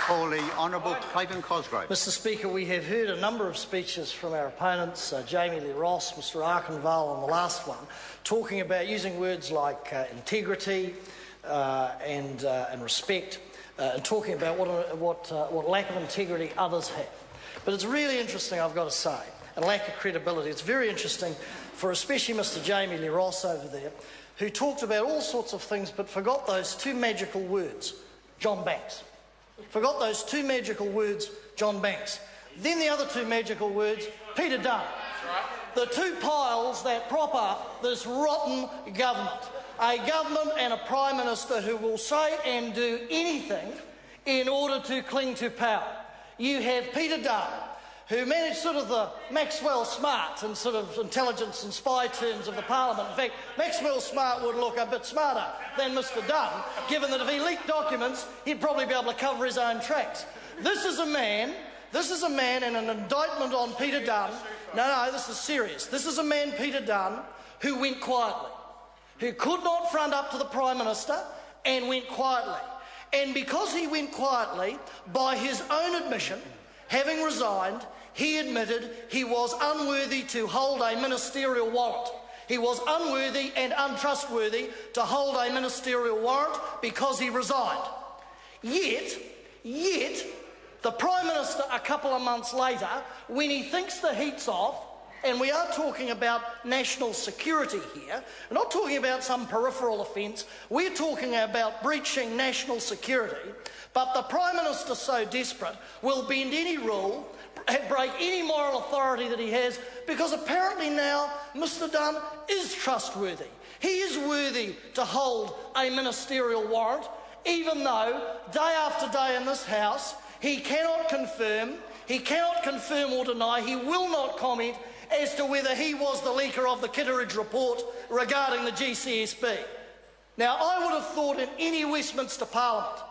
Call the Honourable Clayton Cosgrove. Mr Speaker, we have heard a number of speeches from our opponents, Jamie Lee Ross, Mr Arkenvale on the last one, talking about using words like integrity and respect, and talking about what lack of integrity others have. But it's really interesting, I've got to say, and lack of credibility. It's very interesting for especially Mr Jamie Lee Ross over there, who talked about all sorts of things but forgot those two magical words, John Banks. Forgot those two magical words, John Banks. Then the other two magical words, Peter Dunn. The two piles that prop up this rotten government. A government and a Prime Minister who will say and do anything in order to cling to power. You have Peter Dunn, who managed sort of the Maxwell Smart and sort of intelligence and spy terms of the Parliament. In fact, Maxwell Smart would look a bit smarter than Mr Dunn, given that if he leaked documents, he'd probably be able to cover his own tracks. This is a man and an indictment on Peter Dunn. No, this is serious. This is a man, Peter Dunn, who went quietly, who could not front up to the Prime Minister and went quietly. And because he went quietly, by his own admission, having resigned, he admitted he was unworthy to hold a ministerial warrant. He was unworthy and untrustworthy to hold a ministerial warrant because he resigned. Yet, the Prime Minister a couple of months later, when he thinks the heat's off, and we are talking about national security here, we're not talking about some peripheral offence, we're talking about breaching national security, but the Prime Minister, so desperate, will bend any rule, break any moral authority that he has, because apparently now Mr Dunn is trustworthy. He is worthy to hold a ministerial warrant, even though day after day in this House he cannot confirm or deny, he will not comment as to whether he was the leaker of the Kitteridge report regarding the GCSB. Now, I would have thought in any Westminster Parliament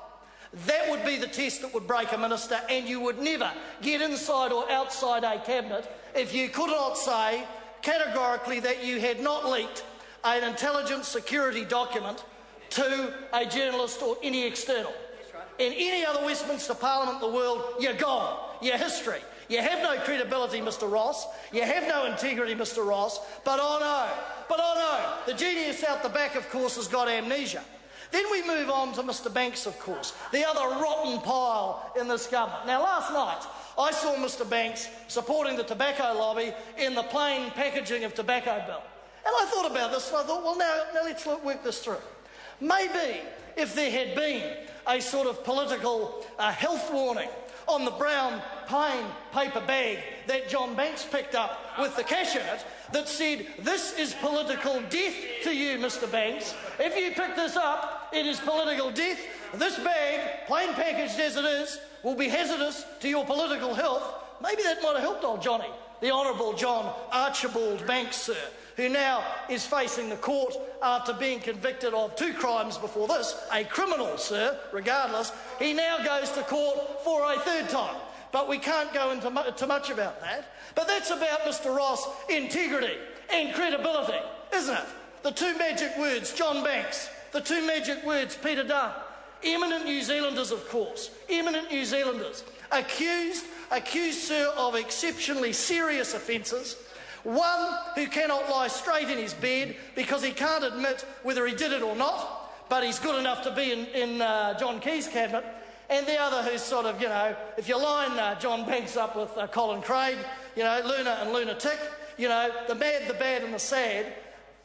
that would be the test that would break a minister, and you would never get inside or outside a cabinet if you could not say categorically that you had not leaked an intelligence security document to a journalist or any external. In any other Westminster Parliament in the world, you're gone. You're history. You have no credibility, Mr Ross. You have no integrity, Mr Ross. But oh no, the genius out the back, of course, has got amnesia. Then we move on to Mr Banks, of course, the other rotten pile in this government. Now, last night, I saw Mr Banks supporting the tobacco lobby in the plain packaging of tobacco bill. And I thought about this, and I thought, well, now let's work this through. Maybe if there had been a sort of political health warning on the brown plain paper bag that John Banks picked up with the cash in it that said, "This is political death to you, Mr Banks. If you pick this up, it is political death. This bag, plain packaged as it is, will be hazardous to your political health." Maybe that might have helped old Johnny, the Honourable John Archibald Banks, sir, who now is facing the court after being convicted of 2 crimes before this, a criminal, sir, regardless. He now goes to court for a 3rd time. But we can't go into too much about that. But that's about Mr Ross' integrity and credibility, isn't it? The 2 magic words, John Banks. The 2 magic words, Peter Dunn. Eminent New Zealanders, of course. Eminent New Zealanders. Accused, sir, of exceptionally serious offences. One who cannot lie straight in his bed because he can't admit whether he did it or not, but he's good enough to be in John Key's cabinet. And the other who's sort of, if you line John Banks up with Colin Craig, Luna and Lunatic, the mad, the bad and the sad,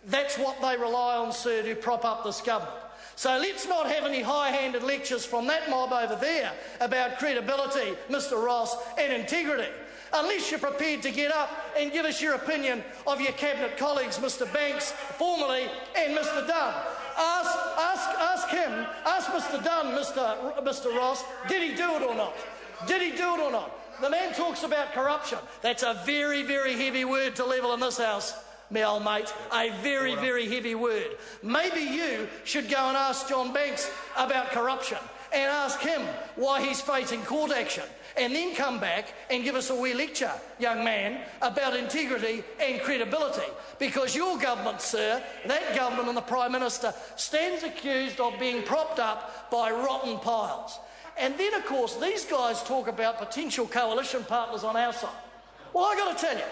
that's what they rely on, sir, to prop up this government. So let's not have any high-handed lectures from that mob over there about credibility, Mr Ross, and integrity, unless you're prepared to get up and give us your opinion of your cabinet colleagues, Mr Banks, formerly, and Mr Dunn. Ask him, ask Mr Dunn, Mr Ross, did he do it or not? Did he do it or not? The man talks about corruption. That's a very, very heavy word to level in this House. my old mate, a very, very heavy word. Maybe you should go and ask John Banks about corruption and ask him why he's facing court action, and then come back and give us a wee lecture, young man, about integrity and credibility. Because your government, sir, that government and the Prime Minister, stands accused of being propped up by rotten piles. And then, of course, these guys talk about potential coalition partners on our side. Well, I've got to tell you,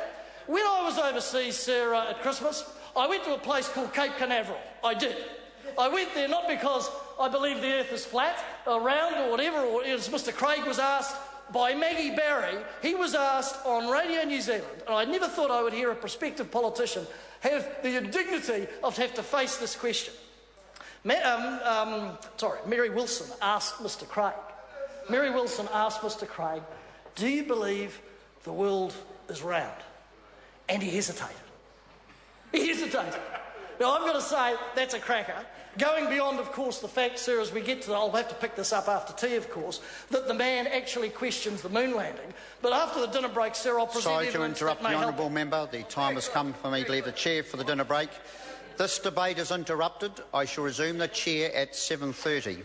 when I was overseas, sir, at Christmas, I went to a place called Cape Canaveral. I did. I went there not because I believe the earth is flat, or round, or whatever, or as Mr Craig was asked by Maggie Barry. He was asked on Radio New Zealand, and I never thought I would hear a prospective politician have the indignity of have to face this question. Mary Wilson asked Mr Craig. Mary Wilson asked Mr Craig, do you believe the world is round? And he hesitated. He hesitated. Now, I've got to say, that's a cracker. Going beyond, of course, the fact, sir, as we get to I'll have to pick this up after tea, of course, that the man actually questions the moon landing. But after the dinner break, sir, I'll present Sorry to evidence interrupt that may the help. honourable member. The time has come for me to leave the chair for the dinner break. This debate is interrupted. I shall resume the chair at 7:30.